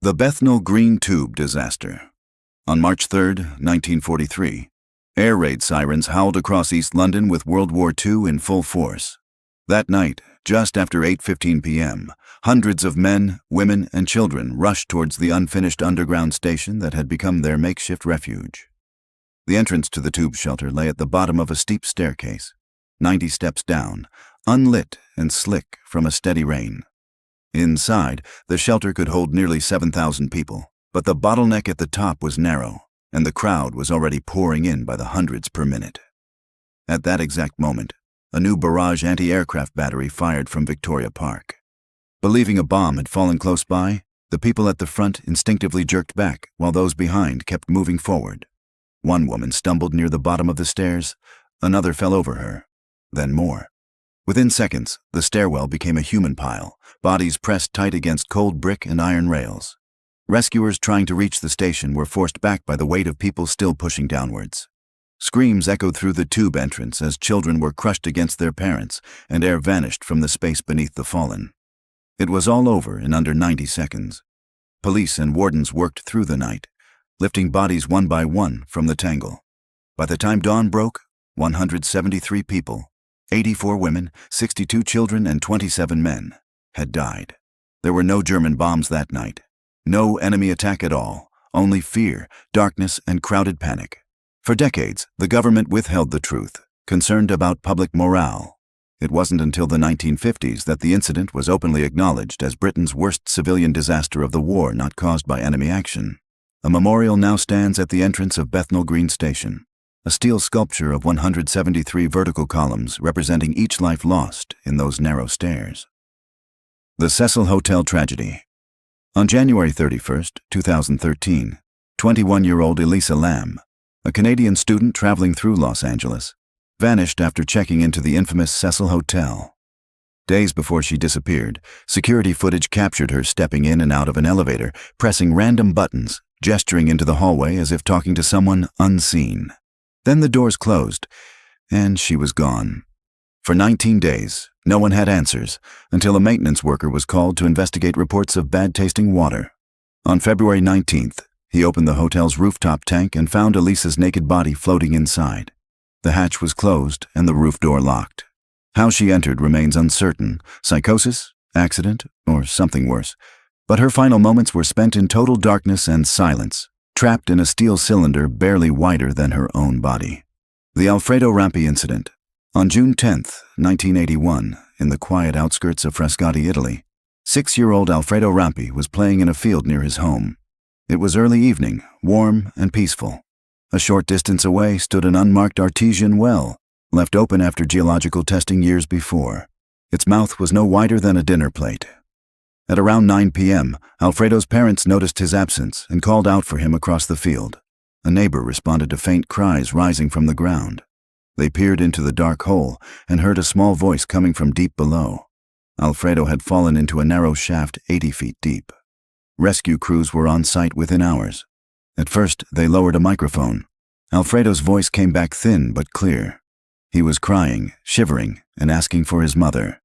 The Bethnal Green Tube Disaster. On March 3, 1943, air raid sirens howled across East London with World War II in full force. That night, just after 8:15 p.m., hundreds of men, women, and children rushed towards the unfinished underground station that had become their makeshift refuge. The entrance to the tube shelter lay at the bottom of a steep staircase, 90 steps down, unlit and slick from a steady rain. Inside, the shelter could hold nearly 7,000 people, but the bottleneck at the top was narrow, and the crowd was already pouring in by the hundreds per minute. At that exact moment, a new barrage anti-aircraft battery fired from Victoria Park. Believing a bomb had fallen close by, the people at the front instinctively jerked back while those behind kept moving forward. One woman stumbled near the bottom of the stairs, another fell over her, then more. Within seconds, the stairwell became a human pile, bodies pressed tight against cold brick and iron rails. Rescuers trying to reach the station were forced back by the weight of people still pushing downwards. Screams echoed through the tube entrance as children were crushed against their parents and air vanished from the space beneath the fallen. It was all over in under 90 seconds. Police and wardens worked through the night, lifting bodies one by one from the tangle. By the time dawn broke, 173 people, 84 women, 62 children, and 27 men had died. There were no German bombs that night. No enemy attack at all, only fear, darkness, and crowded panic. For decades, the government withheld the truth, concerned about public morale. It wasn't until the 1950s that the incident was openly acknowledged as Britain's worst civilian disaster of the war not caused by enemy action. A memorial now stands at the entrance of Bethnal Green Station, a steel sculpture of 173 vertical columns representing each life lost in those narrow stairs. The Cecil Hotel Tragedy. On January 31, 2013, 21-year-old Elisa Lam, a Canadian student traveling through Los Angeles, vanished after checking into the infamous Cecil Hotel. Days before she disappeared, security footage captured her stepping in and out of an elevator, pressing random buttons, gesturing into the hallway as if talking to someone unseen. Then the doors closed, and she was gone. For 19 days, no one had answers, until a maintenance worker was called to investigate reports of bad-tasting water. On February 19th, he opened the hotel's rooftop tank and found Elisa's naked body floating inside. The hatch was closed and the roof door locked. How she entered remains uncertain, psychosis, accident, or something worse. But her final moments were spent in total darkness and silence, trapped in a steel cylinder barely wider than her own body. The Alfredo Rampi incident. On June 10, 1981, in the quiet outskirts of Frascati, Italy, 6-year-old Alfredo Rampi was playing in a field near his home. It was early evening, warm and peaceful. A short distance away stood an unmarked artesian well, left open after geological testing years before. Its mouth was no wider than a dinner plate. At around 9 p.m., Alfredo's parents noticed his absence and called out for him across the field. A neighbor responded to faint cries rising from the ground. They peered into the dark hole and heard a small voice coming from deep below. Alfredo had fallen into a narrow shaft 80 feet deep. Rescue crews were on site within hours. At first, they lowered a microphone. Alfredo's voice came back thin but clear. He was crying, shivering, and asking for his mother.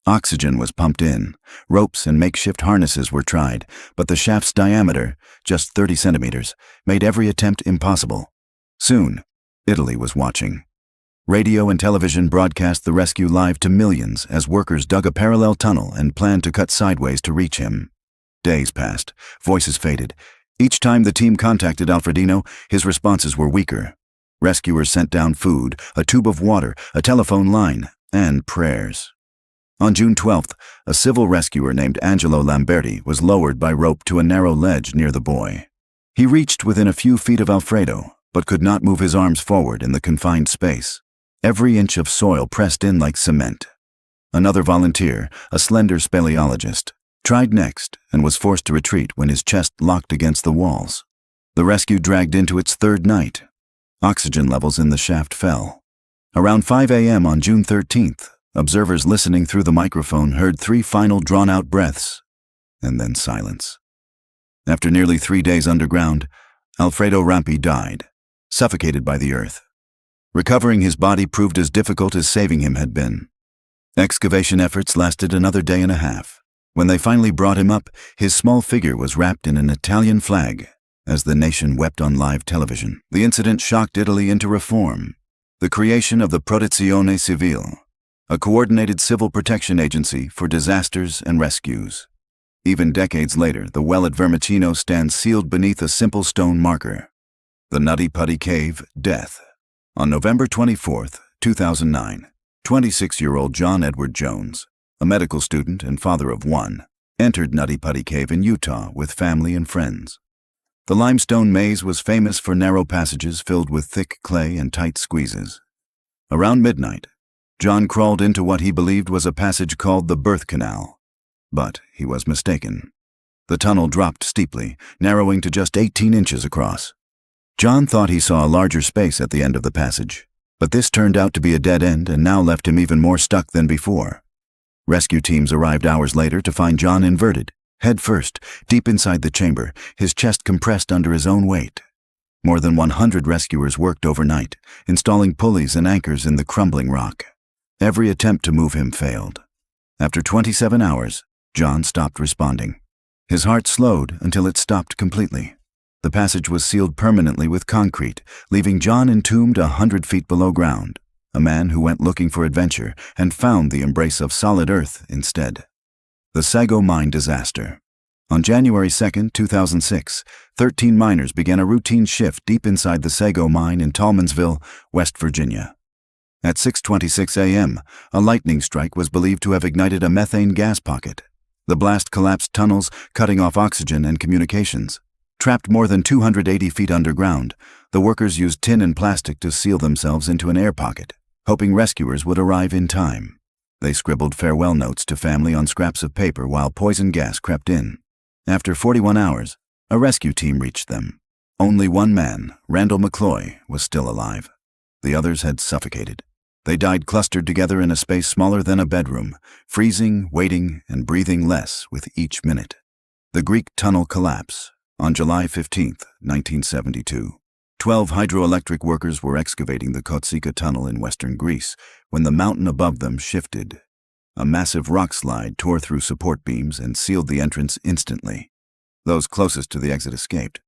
Oxygen was pumped in. Ropes and makeshift harnesses were tried, but the shaft's diameter, just 30 centimeters, made every attempt impossible. Soon, Italy was watching. Radio and television broadcast the rescue live to millions as workers dug a parallel tunnel and planned to cut sideways to reach him. Days passed, voices faded. Each time the team contacted Alfredino, his responses were weaker. Rescuers sent down food, a tube of water, a telephone line, and prayers. On June 12th, a civil rescuer named Angelo Lamberti was lowered by rope to a narrow ledge near the boy. He reached within a few feet of Alfredo, but could not move his arms forward in the confined space. Every inch of soil pressed in like cement. Another volunteer, a slender speleologist, tried next and was forced to retreat when his chest locked against the walls. The rescue dragged into its third night. Oxygen levels in the shaft fell. Around 5 a.m. on June 13th, observers listening through the microphone heard 3 final drawn-out breaths, and then silence. After nearly 3 days underground, Alfredo Rampi died, suffocated by the earth. Recovering his body proved as difficult as saving him had been. Excavation efforts lasted another day and a half. When they finally brought him up, his small figure was wrapped in an Italian flag as the nation wept on live television. The incident shocked Italy into reform. The creation of the Protezione Civile, a coordinated civil protection agency for disasters and rescues. Even decades later, the well at Vermicino stands sealed beneath a simple stone marker. The Nutty Putty Cave, Death. On November 24, 2009, 26-year-old John Edward Jones, a medical student and father of one, entered Nutty Putty Cave in Utah with family and friends. The limestone maze was famous for narrow passages filled with thick clay and tight squeezes. Around midnight, John crawled into what he believed was a passage called the Birth Canal. But he was mistaken. The tunnel dropped steeply, narrowing to just 18 inches across. John thought he saw a larger space at the end of the passage, but this turned out to be a dead end and now left him even more stuck than before. Rescue teams arrived hours later to find John inverted, head first, deep inside the chamber, his chest compressed under his own weight. More than 100 rescuers worked overnight, installing pulleys and anchors in the crumbling rock. Every attempt to move him failed. After 27 hours, John stopped responding. His heart slowed until it stopped completely. The passage was sealed permanently with concrete, leaving John entombed 100 feet below ground. A man who went looking for adventure and found the embrace of solid earth instead. The Sago Mine Disaster. On January 2, 2006, 13 miners began a routine shift deep inside the Sago Mine in Tallmansville, West Virginia. At 6:26 a.m., a lightning strike was believed to have ignited a methane gas pocket. The blast collapsed tunnels, cutting off oxygen and communications. Trapped more than 280 feet underground, the workers used tin and plastic to seal themselves into an air pocket, hoping rescuers would arrive in time. They scribbled farewell notes to family on scraps of paper while poison gas crept in. After 41 hours, a rescue team reached them. Only one man, Randall McCloy, was still alive. The others had suffocated. They died clustered together in a space smaller than a bedroom, freezing, waiting, and breathing less with each minute. The Greek tunnel collapse. On July 15, 1972, 12 hydroelectric workers were excavating the Kotsika tunnel in western Greece when the mountain above them shifted. A massive rock slide tore through support beams and sealed the entrance instantly. Those closest to the exit escaped.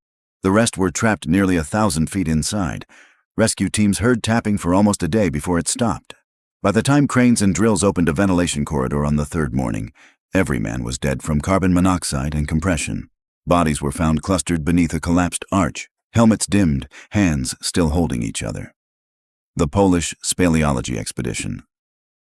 The rest were trapped nearly 1,000 feet inside. Rescue teams heard tapping for almost a day before it stopped. By the time cranes and drills opened a ventilation corridor on the third morning, every man was dead from carbon monoxide and compression. Bodies were found clustered beneath a collapsed arch, helmets dimmed, hands still holding each other. The Polish Speleology Expedition.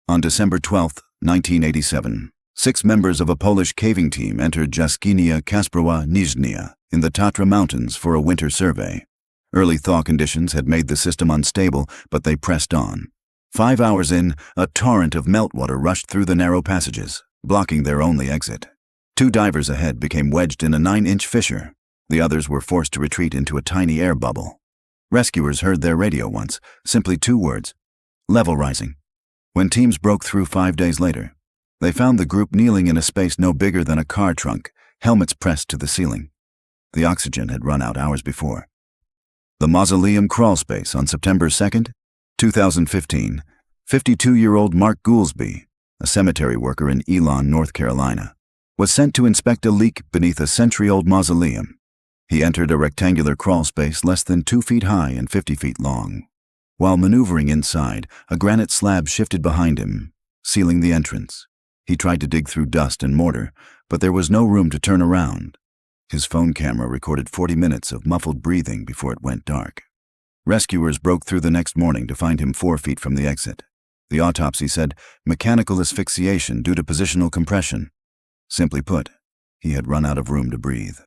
On December 12, 1987, 6 members of a Polish caving team entered Jaskinia Kasprowa Nizhnia in the Tatra Mountains for a winter survey. Early thaw conditions had made the system unstable, but they pressed on. 5 hours in, a torrent of meltwater rushed through the narrow passages, blocking their only exit. 2 divers ahead became wedged in a 9-inch fissure. The others were forced to retreat into a tiny air bubble. Rescuers heard their radio once, simply 2 words: level rising. When teams broke through 5 days later, they found the group kneeling in a space no bigger than a car trunk, helmets pressed to the ceiling. The oxygen had run out hours before. The Mausoleum Crawl Space on September 2, 2015, 52-year-old Mark Goolsby, a cemetery worker in Elon, North Carolina, was sent to inspect a leak beneath a century-old mausoleum. He entered a rectangular crawl space less than 2 feet high and 50 feet long. While maneuvering inside, a granite slab shifted behind him, sealing the entrance. He tried to dig through dust and mortar, but there was no room to turn around. His phone camera recorded 40 minutes of muffled breathing before it went dark. Rescuers broke through the next morning to find him 4 feet from the exit. The autopsy said mechanical asphyxiation due to positional compression. Simply put, he had run out of room to breathe.